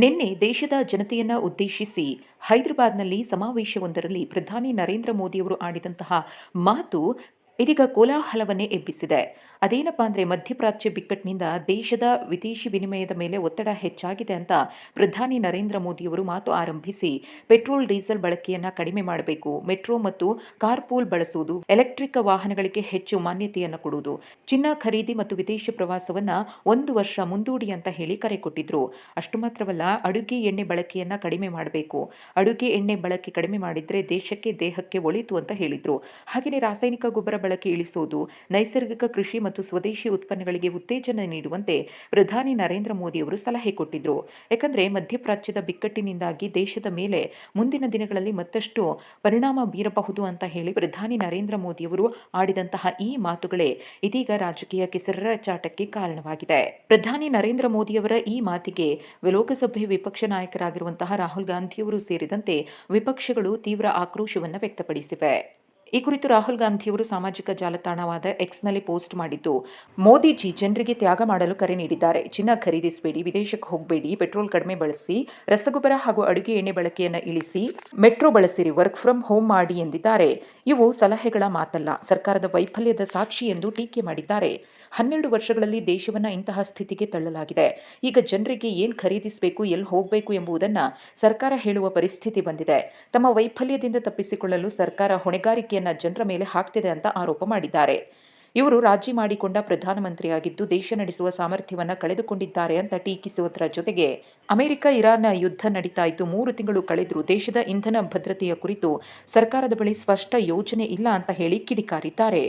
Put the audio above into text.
ನಿನ್ನೆ ದೇಶದ ಜನತೆಯನ್ನ ಉದ್ದೇಶಿಸಿ ಹೈದರಾಬಾದ್ನಲ್ಲಿ ಸಮಾವೇಶವೊಂದರಲ್ಲಿ ಪ್ರಧಾನಿ ನರೇಂದ್ರ ಮೋದಿಯವರು ಆಡಿದಂತಹ ಮಾತು ಇದೀಗ ಕೋಲಾಹಲವನ್ನೇ ಎಬ್ಬಿಸಿದೆ. ಅದೇನಪ್ಪಾ ಅಂದ್ರೆ ಮಧ್ಯಪ್ರಾಚ್ಯ ಬಿಕ್ಕಟ್ಟಿನಿಂದ ದೇಶದ ವಿದೇಶಿ ವಿನಿಮಯದ ಮೇಲೆ ಒತ್ತಡ ಹೆಚ್ಚಾಗಿದೆ ಅಂತ ಪ್ರಧಾನಿ ನರೇಂದ್ರ ಮೋದಿಯವರು ಮಾತು ಆರಂಭಿಸಿ ಪೆಟ್ರೋಲ್ ಡೀಸೆಲ್ ಬಳಕೆಯನ್ನ ಕಡಿಮೆ ಮಾಡಬೇಕು, ಮೆಟ್ರೋ ಮತ್ತು ಕಾರ್ಪೂಲ್ ಬಳಸುವುದು, ಎಲೆಕ್ಟ್ರಿಕ್ ವಾಹನಗಳಿಗೆ ಹೆಚ್ಚು ಮಾನ್ಯತೆಯನ್ನು ಕೊಡುವುದು, ಚಿನ್ನ ಖರೀದಿ ಮತ್ತು ವಿದೇಶಿ ಪ್ರವಾಸವನ್ನ 1 ವರ್ಷ ಮುಂದೂಡಿ ಅಂತ ಹೇಳಿ ಕರೆ ಕೊಟ್ಟಿದ್ರು. ಅಷ್ಟು ಮಾತ್ರವಲ್ಲ, ಅಡುಗೆ ಎಣ್ಣೆ ಬಳಕೆಯನ್ನ ಕಡಿಮೆ ಮಾಡಬೇಕು, ಅಡುಗೆ ಎಣ್ಣೆ ಬಳಕೆ ಕಡಿಮೆ ಮಾಡಿದ್ರೆ ದೇಹಕ್ಕೆ ಒಳಿತು ಅಂತ ಹೇಳಿದ್ರು. ಹಾಗೆಯೇ ರಾಸಾಯನಿಕ ಗೊಬ್ಬರ ಬಳಕೆ ಇಳಿಸುವುದು, ನೈಸರ್ಗಿಕ ಕೃಷಿ ಮತ್ತು ಸ್ವದೇಶಿ ಉತ್ಪನ್ನಗಳಿಗೆ ಉತ್ತೇಜನ ನೀಡುವಂತೆ ಪ್ರಧಾನಿ ನರೇಂದ್ರ ಮೋದಿ ಅವರು ಸಲಹೆ ಕೊಟ್ಟಿದ್ರು. ಯಾಕಂದ್ರೆ ಮಧ್ಯಪ್ರಾಚ್ಯದ ಬಿಕ್ಕಟ್ಟಿನಿಂದಾಗಿ ದೇಶದ ಮೇಲೆ ಮುಂದಿನ ದಿನಗಳಲ್ಲಿ ಮತ್ತಷ್ಟು ಪರಿಣಾಮ ಬೀರಬಹುದು ಅಂತ ಹೇಳಿ ಪ್ರಧಾನಿ ನರೇಂದ್ರ ಮೋದಿ ಅವರು ಆಡಿದಂತಹ ಈ ಮಾತುಗಳೇ ಇದೀಗ ರಾಜಕೀಯ ಕೆಸರಚಾಟಕ್ಕೆ ಕಾರಣವಾಗಿದೆ. ಪ್ರಧಾನಿ ನರೇಂದ್ರ ಮೋದಿಯವರ ಈ ಮಾತಿಗೆ ಲೋಕಸಭೆ ವಿಪಕ್ಷ ನಾಯಕರಾಗಿರುವಂತಹ ರಾಹುಲ್ ಗಾಂಧಿಯವರು ಸೇರಿದಂತೆ ವಿಪಕ್ಷಗಳು ತೀವ್ರ ಆಕ್ರೋಶವನ್ನು ವ್ಯಕ್ತಪಡಿಸಿವೆ. ಈ ಕುರಿತು ರಾಹುಲ್ ಗಾಂಧಿಯವರು ಸಾಮಾಜಿಕ ಜಾಲತಾಣವಾದ ಎಕ್ಸ್ನಲ್ಲಿ ಪೋಸ್ಟ್ ಮಾಡಿದ್ದು, ಮೋದಿಜಿ ಜನರಿಗೆ ತ್ಯಾಗ ಮಾಡಲು ಕರೆ ನೀಡಿದ್ದಾರೆ. ಚಿನ್ನ ಖರೀದಿಸಬೇಡಿ, ವಿದೇಶಕ್ಕೆ ಹೋಗಬೇಡಿ, ಪೆಟ್ರೋಲ್ ಕಡಿಮೆ ಬಳಸಿ, ರಸಗೊಬ್ಬರ ಹಾಗೂ ಅಡುಗೆ ಎಣ್ಣೆ ಬಳಕೆಯನ್ನು ಇಳಿಸಿ, ಮೆಟ್ರೋ ಬಳಸಿರಿ, ವರ್ಕ್ ಫ್ರಮ್ ಹೋಮ್ ಮಾಡಿ ಎಂದಿದ್ದಾರೆ. ಇವು ಸಲಹೆಗಳ ಮಾತಲ್ಲ, ಸರ್ಕಾರದ ವೈಫಲ್ಯದ ಸಾಕ್ಷಿ ಎಂದು ಟೀಕೆ ಮಾಡಿದ್ದಾರೆ. 12 ವರ್ಷಗಳಲ್ಲಿ ದೇಶವನ್ನ ಇಂತಹ ಸ್ಥಿತಿಗೆ ತಳ್ಳಲಾಗಿದೆ. ಈಗ ಜನರಿಗೆ ಏನ್ ಖರೀದಿಸಬೇಕು, ಎಲ್ಲಿ ಹೋಗಬೇಕು ಎಂಬುದನ್ನ ಸರ್ಕಾರ ಹೇಳುವ ಪರಿಸ್ಥಿತಿ ಬಂದಿದೆ. ತಮ್ಮ ವೈಫಲ್ಯದಿಂದ ತಪ್ಪಿಸಿಕೊಳ್ಳಲು ಸರ್ಕಾರ ಹೊಣೆಗಾರಿಕೆಯನ್ನ ಜನರ ಮೇಲೆ ಹಾಕ್ತಿದೆ ಅಂತ ಆರೋಪ ಮಾಡಿದ್ದಾರೆ. ಇವರು ರಾಜಿ ಮಾಡಿಕೊಂಡ ಪ್ರಧಾನಮಂತ್ರಿಯಾಗಿದ್ದು ದೇಶ ನಡೆಸುವ ಸಾಮರ್ಥ್ಯವನ್ನ ಕಳೆದುಕೊಂಡಿದ್ದಾರೆ ಅಂತ ಟೀಕಿಸುವುದರ ಜೊತೆಗೆ ಅಮೆರಿಕ ಇರಾನ್ ಯುದ್ಧ ನಡೀತಾ ಇದ್ದು 3 ತಿಂಗಳು ಕಳೆದರೂ ದೇಶದ ಇಂಧನ ಭದ್ರತೆಯ ಕುರಿತು ಸರ್ಕಾರದ ಬಳಿ ಸ್ಪಷ್ಟ ಯೋಜನೆ ಇಲ್ಲ ಅಂತ ಹೇಳಿ ಕಿಡಿಕಾರಿದ್ದಾರೆ.